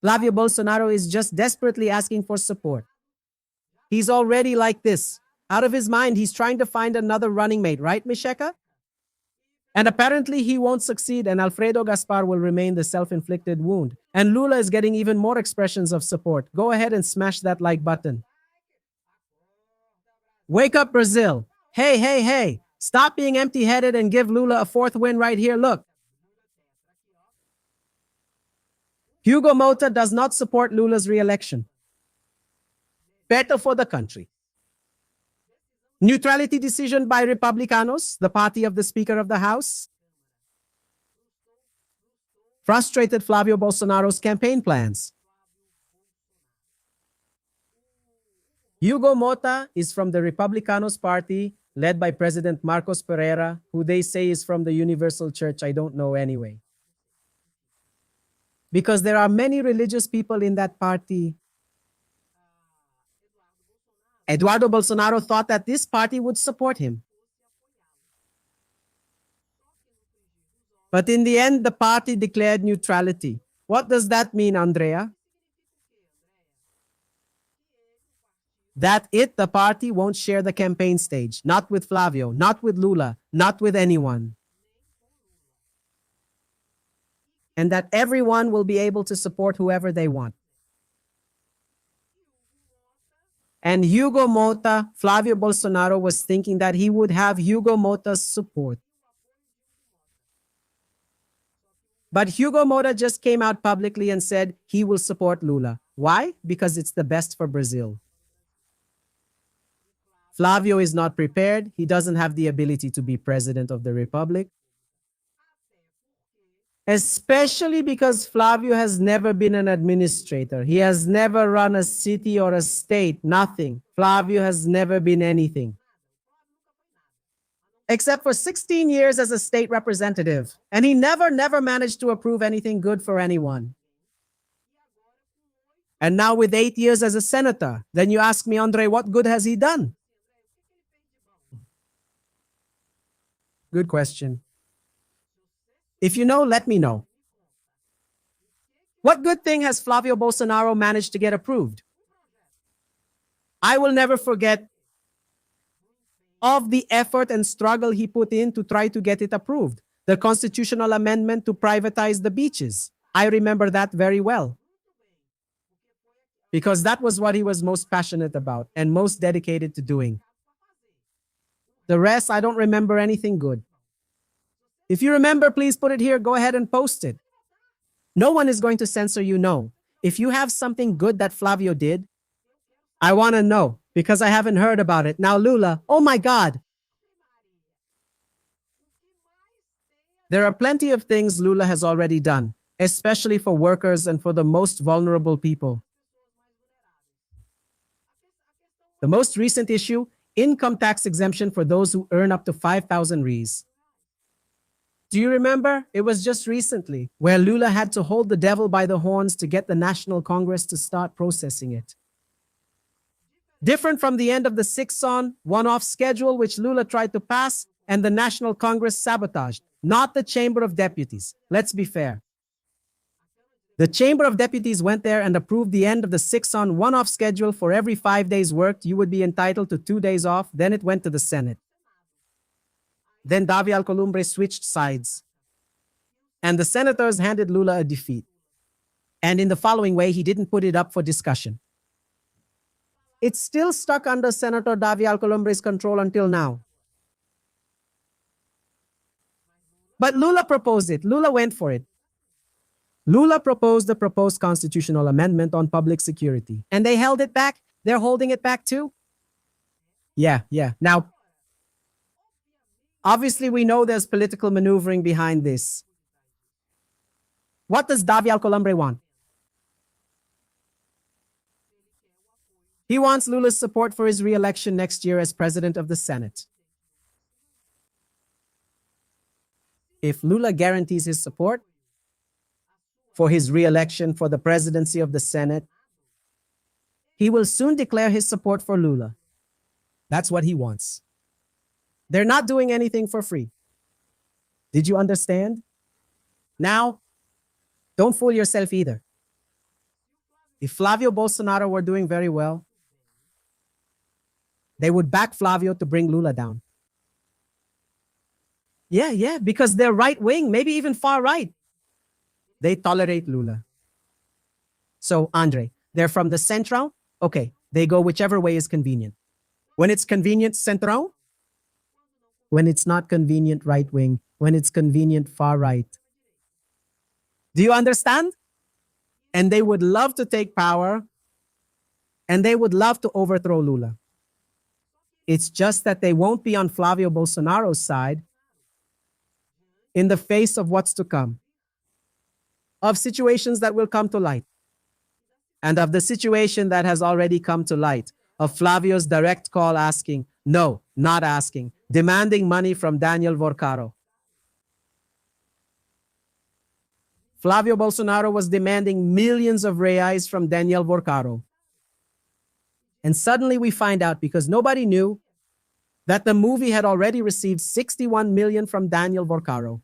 Flavio Bolsonaro is just desperately asking for support. He's already like this. Out of his mind, he's trying to find another running mate, right, Misheka? And apparently he won't succeed, and Alfredo Gaspar will remain the self-inflicted wound. And Lula is getting even more expressions of support. Go ahead and smash that like button. Wake up, Brazil. Hey, hey, hey. Stop being empty-headed and give Lula a fourth win right here. Look. Hugo Mota does not support Lula's re-election. Better for the country. Neutrality decision by Republicanos, the party of the Speaker of the House, frustrated Flavio Bolsonaro's campaign plans. Hugo Mota is from the Republicanos party, led by President Marcos Pereira, who they say is from the Universal Church. I don't know anyway. Because there are many religious people in that party. Eduardo Bolsonaro thought that this party would support him. But in the end, the party declared neutrality. What does that mean, Andrea? That the party won't share the campaign stage. Not with Flavio, not with Lula, not with anyone. And that everyone will be able to support whoever they want. And Hugo Mota, Flavio Bolsonaro was thinking that he would have Hugo Mota's support. But Hugo Mota just came out publicly and said he will support Lula. Why? Because it's the best for Brazil. Flavio is not prepared. He doesn't have the ability to be president of the republic. Especially because Flavio has never been an administrator. He has never run a city or a state, nothing. Flavio has never been anything. Except for 16 years as a state representative. And he never managed to approve anything good for anyone. And now with 8 years as a senator, then you ask me, Andre, what good has he done? Good question. If you know, let me know. What good thing has Flavio Bolsonaro managed to get approved? I will never forget of the effort and struggle he put in to try to get it approved. The constitutional amendment to privatize the beaches. I remember that very well. Because that was what he was most passionate about and most dedicated to doing. The rest, I don't remember anything good. If you remember, please put it here. Go ahead and post it. No one is going to censor you, no. If you have something good that Flavio did, I want to know because I haven't heard about it. Now, Lula, oh my God. There are plenty of things Lula has already done, especially for workers and for the most vulnerable people. The most recent issue, income tax exemption for those who earn up to 5,000 reais. Do you remember? It was just recently where Lula had to hold the devil by the horns to get the National Congress to start processing it. Different from the end of the 6-on one-off schedule which Lula tried to pass and the National Congress sabotaged, not the Chamber of Deputies. Let's be fair. The Chamber of Deputies went there and approved the end of the 6-on one-off schedule. For every 5 days worked, you would be entitled to 2 days off. Then it went to the Senate. Then Davi Alcolumbre switched sides. And the senators handed Lula a defeat. And in the following way, he didn't put it up for discussion. It's still stuck under Senator Davi Alcolumbre's control until now. But Lula proposed it. Lula went for it. Lula proposed the proposed constitutional amendment on public security. And they held it back. They're holding it back too? Yeah. Now, obviously, we know there's political maneuvering behind this. What does Davi Alcolumbre want? He wants Lula's support for his re-election next year as president of the Senate. If Lula guarantees his support for his re-election for the presidency of the Senate, he will soon declare his support for Lula. That's what he wants. They're not doing anything for free. Did you understand? Now, don't fool yourself either. If Flavio Bolsonaro were doing very well, they would back Flavio to bring Lula down. Yeah, because they're right wing, maybe even far right. They tolerate Lula. So, Andre, they're from the Central? Okay, they go whichever way is convenient. When it's convenient, Central? When it's not convenient, right wing. When it's convenient, far right. Do you understand? And they would love to take power, and they would love to overthrow Lula. It's just that they won't be on Flavio Bolsonaro's side in the face of what's to come, of situations that will come to light, and of the situation that has already come to light, of Flavio's direct call asking, no, not asking, demanding money from Daniel Vorcaro. Flavio Bolsonaro was demanding millions of reais from Daniel Vorcaro. And suddenly we find out, because nobody knew, that the movie had already received 61 million from Daniel Vorcaro.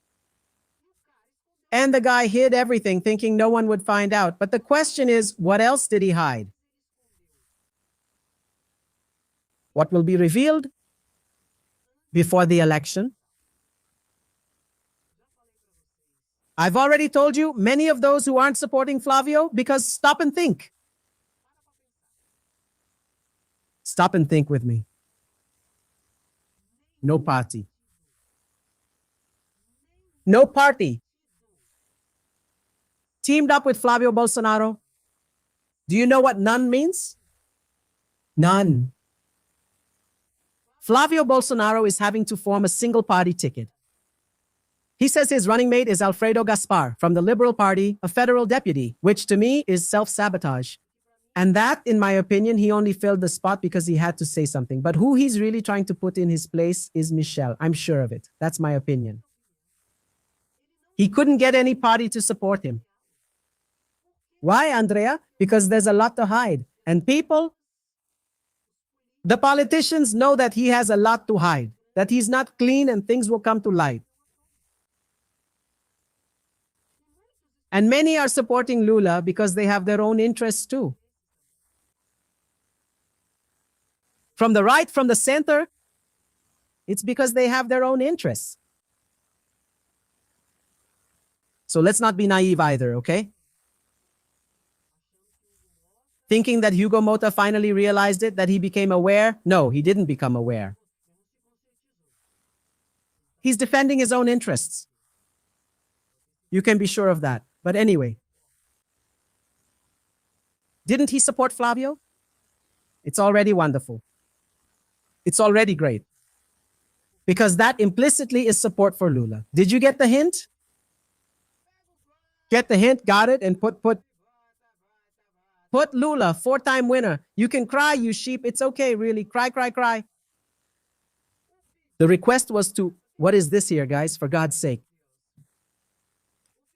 And the guy hid everything, thinking no one would find out. But the question is, what else did he hide? What will be revealed before the election? I've already told you, many of those who aren't supporting Flavio, because stop and think. Stop and think with me. No party. No party teamed up with Flavio Bolsonaro. Do you know what none means? None. Flavio Bolsonaro is having to form a single party ticket. He says his running mate is Alfredo Gaspar from the Liberal Party, a federal deputy, which to me is self-sabotage. And that, in my opinion, he only filled the spot because he had to say something. But who he's really trying to put in his place is Michel. I'm sure of it. That's my opinion. He couldn't get any party to support him. Why, Andrea? Because there's a lot to hide. And people, the politicians know that he has a lot to hide, that he's not clean and things will come to light. And many are supporting Lula because they have their own interests too. From the right, from the center, it's because they have their own interests. So let's not be naive either, okay? Thinking that Hugo Mota finally realized it, that he became aware? No, he didn't become aware. He's defending his own interests. You can be sure of that. But anyway, didn't he support Flavio? It's already wonderful. It's already great. Because that implicitly is support for Lula. Did you get the hint? Get the hint, got it, and put Lula, 4-time winner. You can cry, you sheep. It's okay, really. Cry, cry, cry. The request was to, what is this here, guys? For God's sake.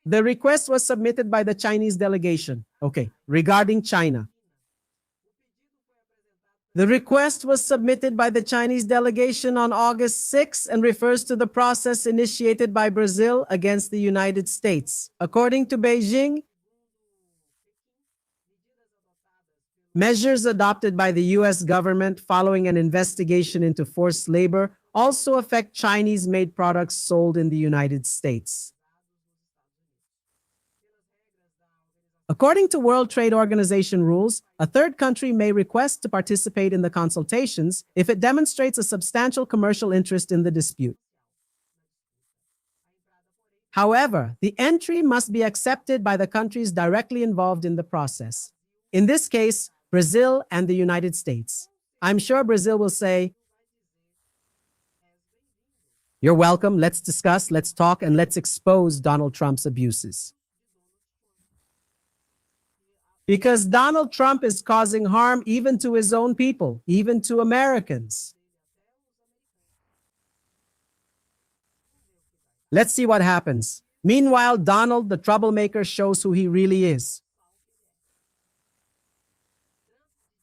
The request was submitted by the Chinese delegation. Okay, regarding China. The request was submitted by the Chinese delegation on August 6 and refers to the process initiated by Brazil against the United States. According to Beijing, measures adopted by the U.S. government following an investigation into forced labor also affect Chinese-made products sold in the United States. According to World Trade Organization rules, a third country may request to participate in the consultations if it demonstrates a substantial commercial interest in the dispute. However, the entry must be accepted by the countries directly involved in the process. In this case, Brazil and the United States. I'm sure Brazil will say, "You're welcome, let's discuss, let's talk, and let's expose Donald Trump's abuses." Because Donald Trump is causing harm even to his own people, even to Americans. Let's see what happens. Meanwhile, Donald, the troublemaker, shows who he really is.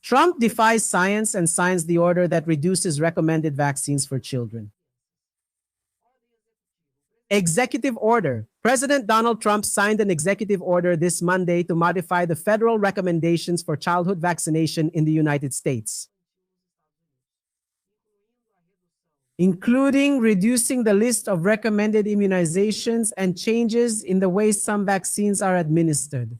Trump defies science and signs the order that reduces recommended vaccines for children. Executive order. President Donald Trump signed an executive order this Monday to modify the federal recommendations for childhood vaccination in the United States, including reducing the list of recommended immunizations and changes in the way some vaccines are administered.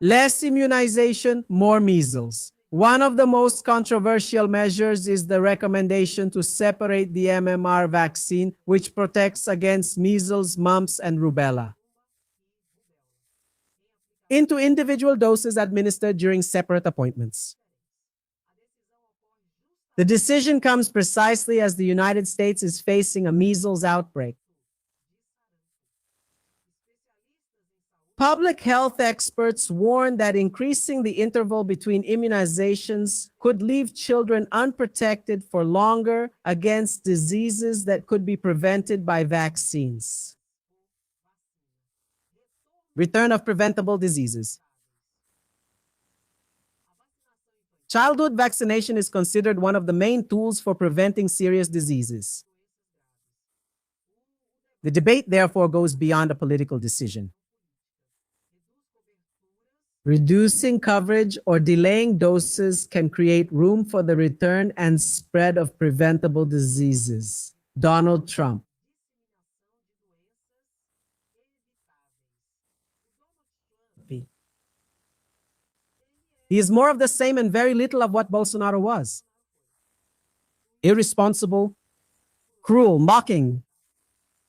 Less immunization, more measles. One of the most controversial measures is the recommendation to separate the MMR vaccine, which protects against measles, mumps, and rubella, into individual doses administered during separate appointments. The decision comes precisely as the United States is facing a measles outbreak. Public health experts warn that increasing the interval between immunizations could leave children unprotected for longer against diseases that could be prevented by vaccines. Return of preventable diseases. Childhood vaccination is considered one of the main tools for preventing serious diseases. The debate, therefore, goes beyond a political decision. Reducing coverage or delaying doses can create room for the return and spread of preventable diseases. Donald Trump. He is more of the same and very little of what Bolsonaro was. Irresponsible, cruel, mocking.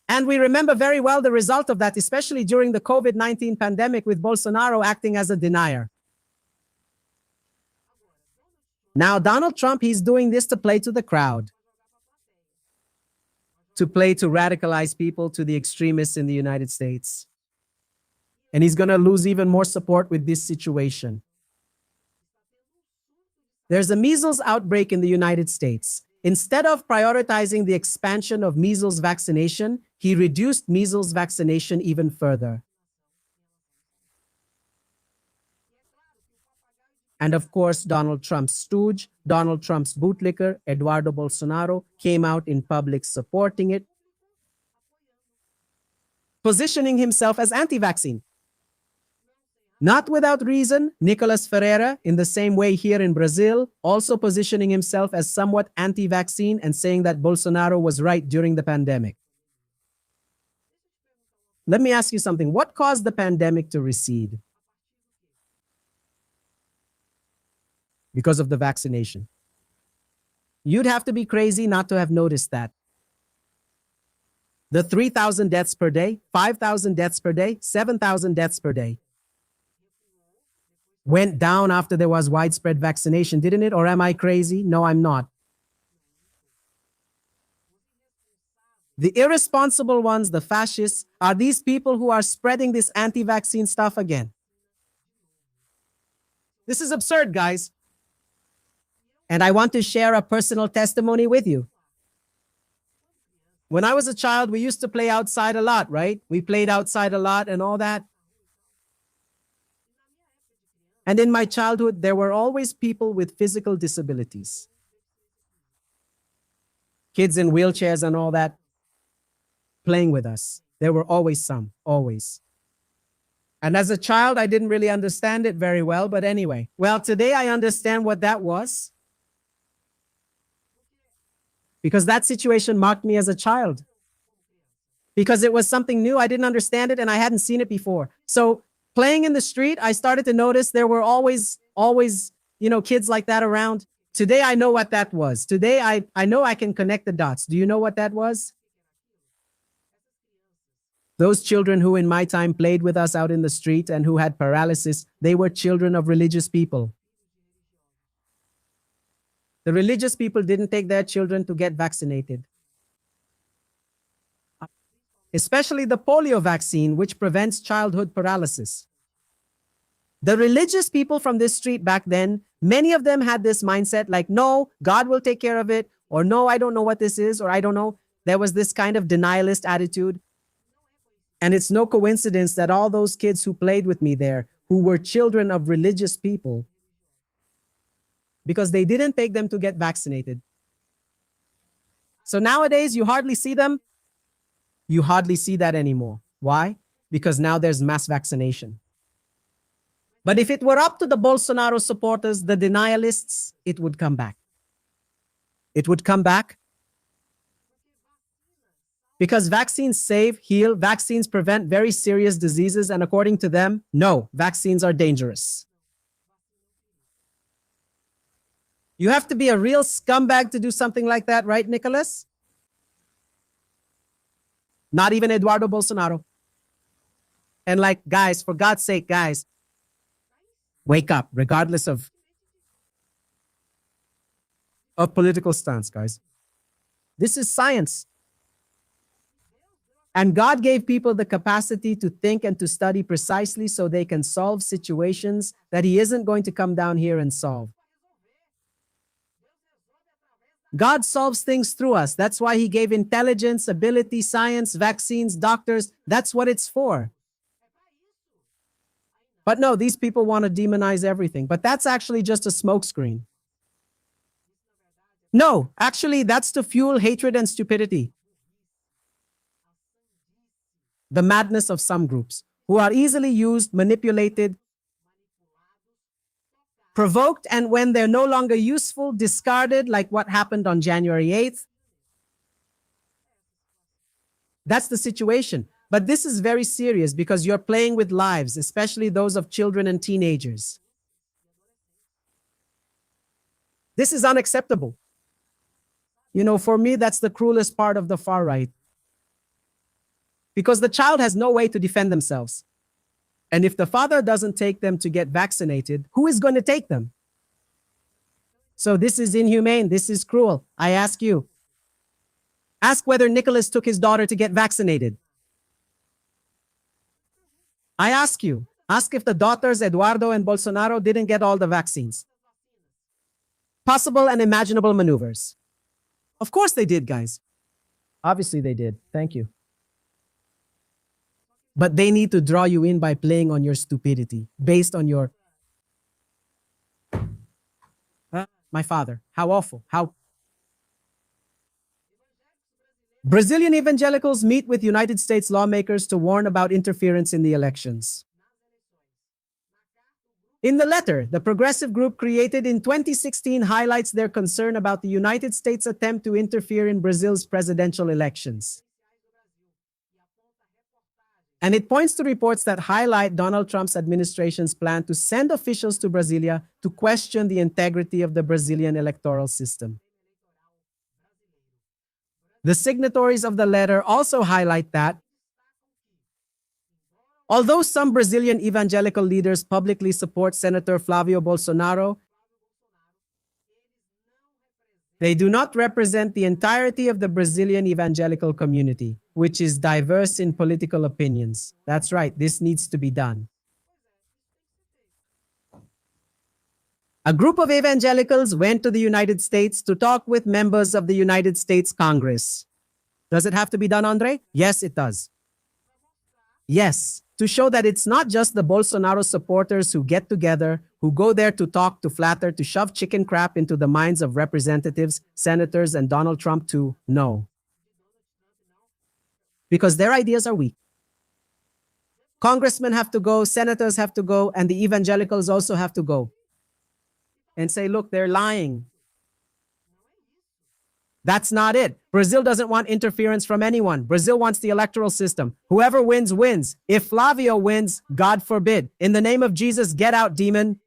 And we remember very well the result of that, especially during the COVID-19 pandemic, with Bolsonaro acting as a denier. Now, Donald Trump, he's doing this to play to the crowd, to play to radicalize people, to the extremists in the United States. And he's going to lose even more support with this situation. There's a measles outbreak in the United States. Instead of prioritizing the expansion of measles vaccination, he reduced measles vaccination even further. And of course, Donald Trump's stooge, Donald Trump's bootlicker, Eduardo Bolsonaro, came out in public supporting it, positioning himself as anti-vaccine. Not without reason, Nicolas Ferreira, in the same way here in Brazil, also positioning himself as somewhat anti-vaccine and saying that Bolsonaro was right during the pandemic. Let me ask you something. What caused the pandemic to recede? Because of the vaccination. You'd have to be crazy not to have noticed that. The 3,000 deaths per day, 5,000 deaths per day, 7,000 deaths per day went down after there was widespread vaccination, didn't it? Or am I crazy? No, I'm not. The irresponsible ones, the fascists, are these people who are spreading this anti-vaccine stuff again. This is absurd, guys. And I want to share a personal testimony with you. When I was a child, we used to play outside a lot, right? We played outside a lot and all that. And in my childhood, there were always people with physical disabilities. Kids in wheelchairs and all that, playing with us. There were always some, always. And as a child, I didn't really understand it very well, but anyway. Well, today I understand what that was. Because that situation marked me as a child. Because it was something new, I didn't understand it, and I hadn't seen it before. So playing in the street, I started to notice there were always, kids like that around. Today, I know what that was. Today, I know I can connect the dots. Do you know what that was? Those children who in my time played with us out in the street and who had paralysis, they were children of religious people. The religious people didn't take their children to get vaccinated. Especially the polio vaccine, which prevents childhood paralysis. The religious people from this street back then, many of them had this mindset like, no, God will take care of it, or no, I don't know what this is, or I don't know. There was this kind of denialist attitude. And it's no coincidence that all those kids who played with me there, who were children of religious people, because they didn't take them to get vaccinated. So nowadays, you hardly see them. You hardly see that anymore. Why? Because now there's mass vaccination. But if it were up to the Bolsonaro supporters, the denialists, it would come back. It would come back because vaccines save, heal, vaccines prevent very serious diseases, and according to them, no, vaccines are dangerous. You have to be a real scumbag to do something like that, right, Nicholas? Not even Eduardo Bolsonaro. And like, guys, for God's sake, guys, wake up, regardless of political stance, guys. This is science. And God gave people the capacity to think and to study precisely so they can solve situations that He isn't going to come down here and solve. God solves things through us. That's why He gave intelligence, ability, science, vaccines, doctors. That's what it's for. But no, these people want to demonize everything. But that's actually just a smokescreen. No, actually, that's to fuel hatred and stupidity. The madness of some groups who are easily used, manipulated, provoked, and when they're no longer useful, discarded, like what happened on January 8th. That's the situation. But this is very serious because you're playing with lives, especially those of children and teenagers. This is unacceptable. You know, for me, that's the cruelest part of the far right. Because the child has no way to defend themselves. And if the father doesn't take them to get vaccinated, who is going to take them? So this is inhumane. This is cruel. I ask you. Ask whether Nicholas took his daughter to get vaccinated. I ask you. Ask if the daughters, Eduardo and Bolsonaro, didn't get all the vaccines. Possible and imaginable maneuvers. Of course they did, guys. Obviously they did. Thank you. But they need to draw you in by playing on your stupidity, based on your... my father, how awful, how... Brazilian evangelicals meet with United States lawmakers to warn about interference in the elections. In the letter, the progressive group created in 2016 highlights their concern about the United States' attempt to interfere in Brazil's presidential elections. And it points to reports that highlight Donald Trump's administration's plan to send officials to Brasilia to question the integrity of the Brazilian electoral system. The signatories of the letter also highlight that, although some Brazilian evangelical leaders publicly support Senator Flavio Bolsonaro, they do not represent the entirety of the Brazilian evangelical community, which is diverse in political opinions. That's right, this needs to be done. A group of evangelicals went to the United States to talk with members of the United States Congress. Does it have to be done, Andre? Yes, it does. Yes, to show that it's not just the Bolsonaro supporters who get together, who go there to talk, to flatter, to shove chicken crap into the minds of representatives, senators, and Donald Trump too. No. Because their ideas are weak. Congressmen have to go, senators have to go, and the evangelicals also have to go. And say, look, they're lying. That's not it. Brazil doesn't want interference from anyone. Brazil wants the electoral system. Whoever wins, wins. If Flavio wins, God forbid. In the name of Jesus, get out, demon.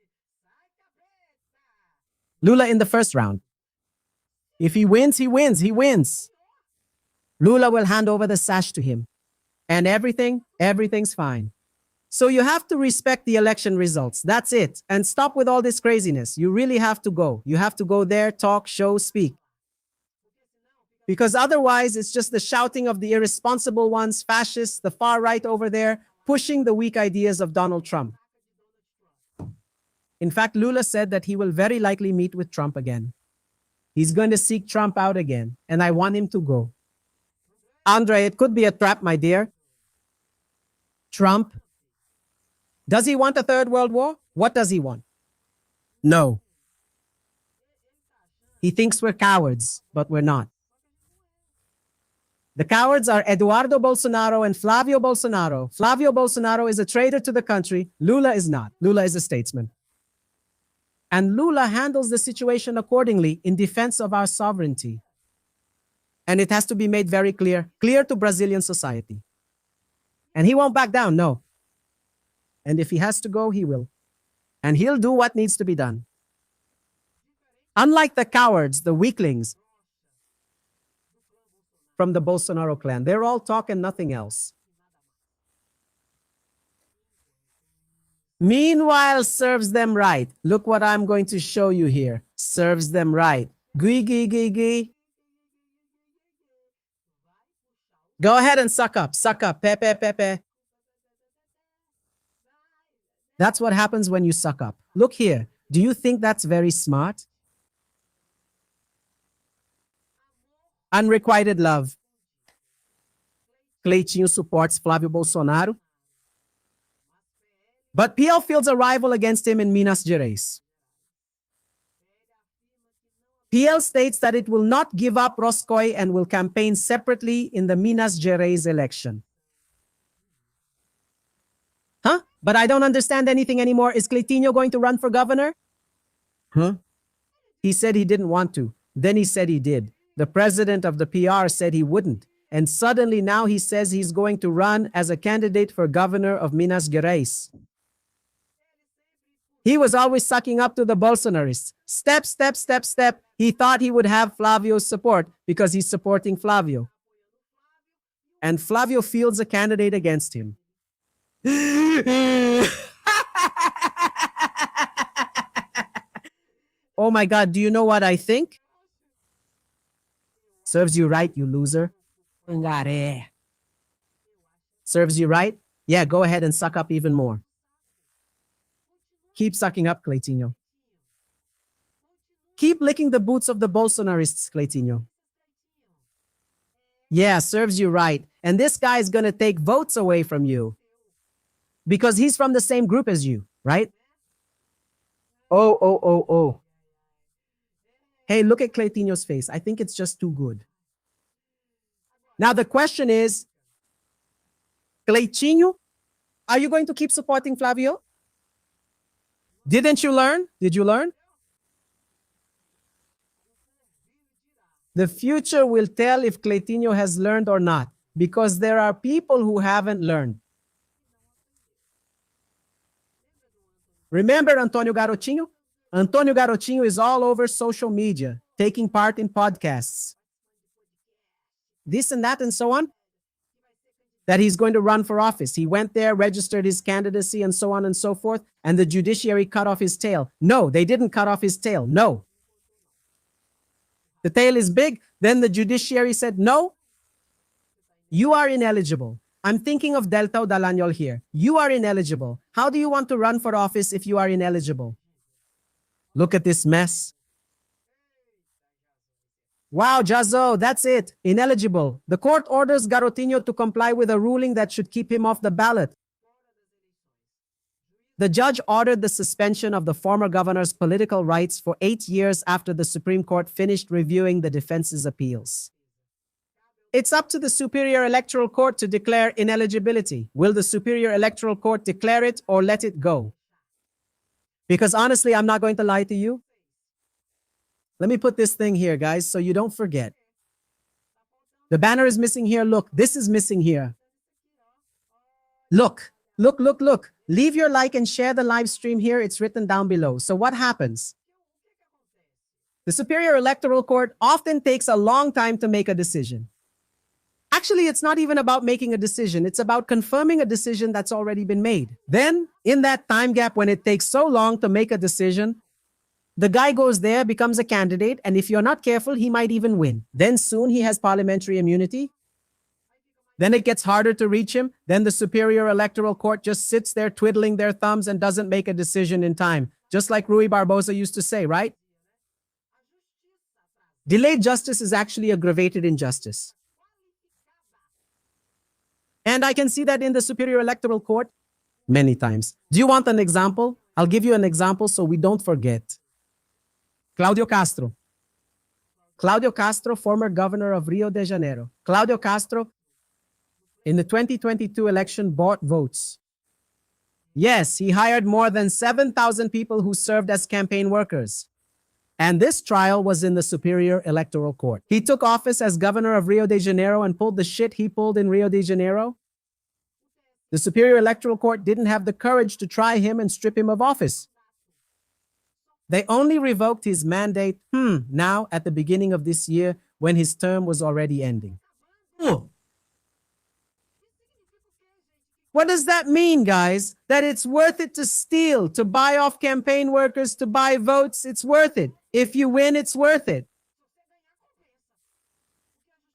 Lula in the first round. If he wins, he wins. He wins. Lula will hand over the sash to him. And everything's fine. So you have to respect the election results. That's it. And stop with all this craziness. You really have to go. You have to go there, talk, show, speak. Because otherwise, it's just the shouting of the irresponsible ones, fascists, the far right over there, pushing the weak ideas of Donald Trump. In fact, Lula said that he will very likely meet with Trump again. He's going to seek Trump out again, and I want him to go. Andre, it could be a trap, my dear. Trump. Does he want a third world war? What does he want? No. He thinks we're cowards, but we're not. The cowards are Eduardo Bolsonaro and Flavio Bolsonaro. Flavio Bolsonaro is a traitor to the country. Lula is not. Lula is a statesman. And Lula handles the situation accordingly in defense of our sovereignty. And it has to be made very clear to Brazilian society. And he won't back down, no. And if he has to go, he will. And he'll do what needs to be done. Unlike the cowards, the weaklings from the Bolsonaro clan, they're all talk and nothing else. Meanwhile, serves them right. Look what I'm going to show you here. Serves them right. Gui, gui, gui, gui. Go ahead and suck up. Suck up. Pepe, pepe. That's what happens when you suck up. Look here. Do you think that's very smart? Unrequited love. Cleitinho supports Flavio Bolsonaro. But PL fields a rival against him in Minas Gerais. PL states that it will not give up Roscoe and will campaign separately in the Minas Gerais election. Huh? But I don't understand anything anymore. Is Cleitinho going to run for governor? Huh? He said he didn't want to. Then he said he did. The president of the PR said he wouldn't. And suddenly now he says he's going to run as a candidate for governor of Minas Gerais. He was always sucking up to the Bolsonarists. Step, step, step, step. He thought he would have Flavio's support because he's supporting Flavio. And Flavio fields a candidate against him. Oh my God, do you know what I think? Serves you right, you loser. Serves you right? Yeah, go ahead and suck up even more. Keep sucking up, Cleitinho. Keep licking the boots of the Bolsonarists, Cleitinho. Yeah, serves you right. And this guy is going to take votes away from you. Because he's from the same group as you, right? Oh. Hey, look at Cleitinho's face. I think it's just too good. Now the question is, Cleitinho, are you going to keep supporting Flavio? Didn't you learn? Did you learn? The future will tell if Cleitinho has learned or not, because there are people who haven't learned. Remember Antonio Garotinho? Antonio Garotinho is all over social media, taking part in podcasts. This and that and so on. That he's going to run for office. He went there, registered his candidacy and so on and so forth, and the judiciary cut off his tail. No, they didn't cut off his tail. No. The tail is big. Then the judiciary said, no, you are ineligible. I'm thinking of Deltao Dalanyol here. You are ineligible. How do you want to run for office if you are ineligible? Look at this mess. Wow, Jazo, that's it. Ineligible. The court orders Garotinho to comply with a ruling that should keep him off the ballot. The judge ordered the suspension of the former governor's political rights for 8 years after the Supreme Court finished reviewing the defense's appeals. It's up to the Superior Electoral Court to declare ineligibility. Will the Superior Electoral Court declare it or let it go? Because honestly, I'm not going to lie to you. Let me put this thing here, guys, so you don't forget. The banner is missing here. Look, this is missing here. Look. Leave your like and share the live stream here. It's written down below. So what happens? The Superior Electoral Court often takes a long time to make a decision. Actually, it's not even about making a decision. It's about confirming a decision that's already been made. Then, in that time gap when it takes so long to make a decision, the guy goes there, becomes a candidate, and if you're not careful, he might even win. Then soon he has parliamentary immunity. Then it gets harder to reach him. Then the Superior Electoral Court just sits there twiddling their thumbs and doesn't make a decision in time. Just like Rui Barbosa used to say, right? Delayed justice is actually aggravated injustice. And I can see that in the Superior Electoral Court many times. Do you want an example? I'll give you an example so we don't forget. Claudio Castro. Claudio Castro, former governor of Rio de Janeiro. Claudio Castro, in the 2022 election, bought votes. Yes, he hired more than 7,000 people who served as campaign workers. And this trial was in the Superior Electoral Court. He took office as governor of Rio de Janeiro and pulled the shit he pulled in Rio de Janeiro. The Superior Electoral Court didn't have the courage to try him and strip him of office. They only revoked his mandate now at the beginning of this year when his term was already ending. What does that mean, guys? That it's worth it to steal, to buy off campaign workers, to buy votes? It's worth it. If you win, it's worth it.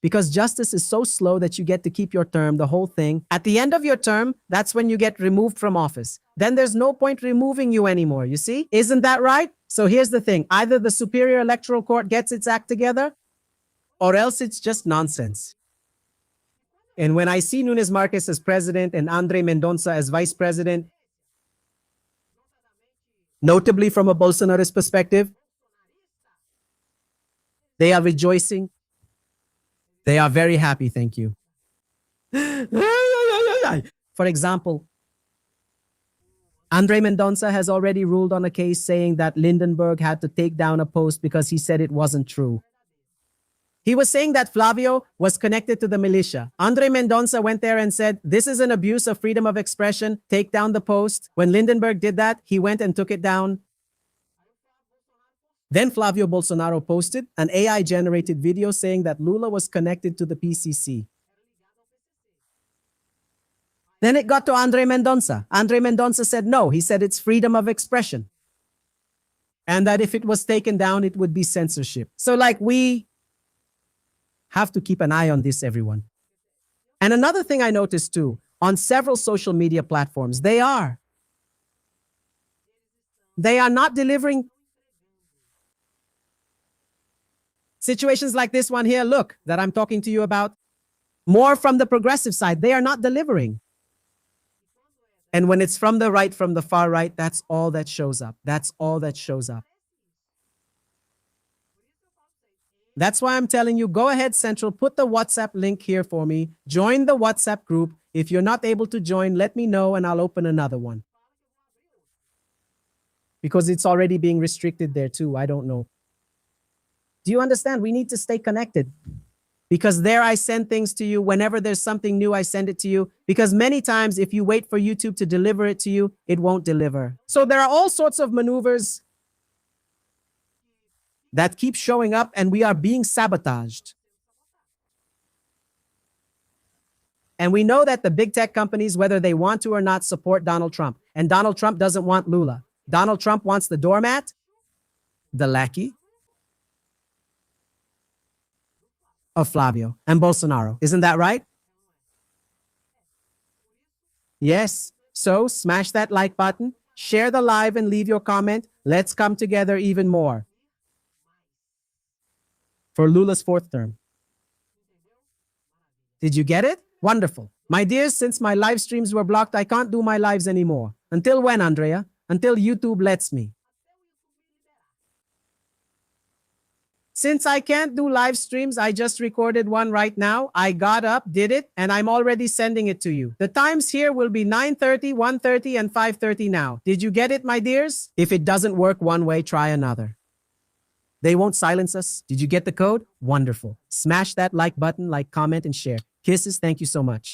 Because justice is so slow that you get to keep your term, the whole thing. At the end of your term, that's when you get removed from office. Then there's no point removing you anymore, you see? Isn't that right? So here's the thing. Either the Superior Electoral Court gets its act together, or else it's just nonsense. And when I see Nunes Marques as president and Andre Mendonça as vice president, notably from a Bolsonarist perspective, they are rejoicing. They are very happy, thank you. For example, Andre Mendonça has already ruled on a case saying that Lindenberg had to take down a post because he said it wasn't true. He was saying that Flavio was connected to the militia. Andre Mendonça went there and said, this is an abuse of freedom of expression, take down the post. When Lindenberg did that, he went and took it down. Then Flavio Bolsonaro posted an AI-generated video saying that Lula was connected to the PCC. Then it got to Andre Mendonça. Andre Mendonça said no. He said it's freedom of expression. And that if it was taken down, it would be censorship. So we have to keep an eye on this, everyone. And another thing I noticed too, on several social media platforms, they are not delivering situations like this one here, look, that I'm talking to you about, more from the progressive side. They are not delivering. And when it's from the right, from the far right, that's all that shows up. That's all that shows up. That's why I'm telling you, go ahead, Central, put the WhatsApp link here for me. Join the WhatsApp group. If you're not able to join, let me know and I'll open another one. Because it's already being restricted there too. I don't know. Do you understand? We need to stay connected. Because there I send things to you. Whenever there's something new, I send it to you. Because many times, if you wait for YouTube to deliver it to you, it won't deliver. So there are all sorts of maneuvers that keep showing up and we are being sabotaged. And we know that the big tech companies, whether they want to or not, support Donald Trump. And Donald Trump doesn't want Lula. Donald Trump wants the doormat, the lackey of Flavio and Bolsonaro. Isn't that right? Yes. So smash that like button, share the live and leave your comment. Let's come together even more for Lula's fourth term. Did you get it? Wonderful. My dears, since my live streams were blocked, I can't do my lives anymore. Until when, Andrea? Until YouTube lets me. Since I can't do live streams, I just recorded one right now. I got up, did it, and I'm already sending it to you. The times here will be 9:30, 1:30, and 5:30 now. Did you get it, my dears? If it doesn't work one way, try another. They won't silence us. Did you get the code? Wonderful. Smash that like button, comment, and share. Kisses. Thank you so much.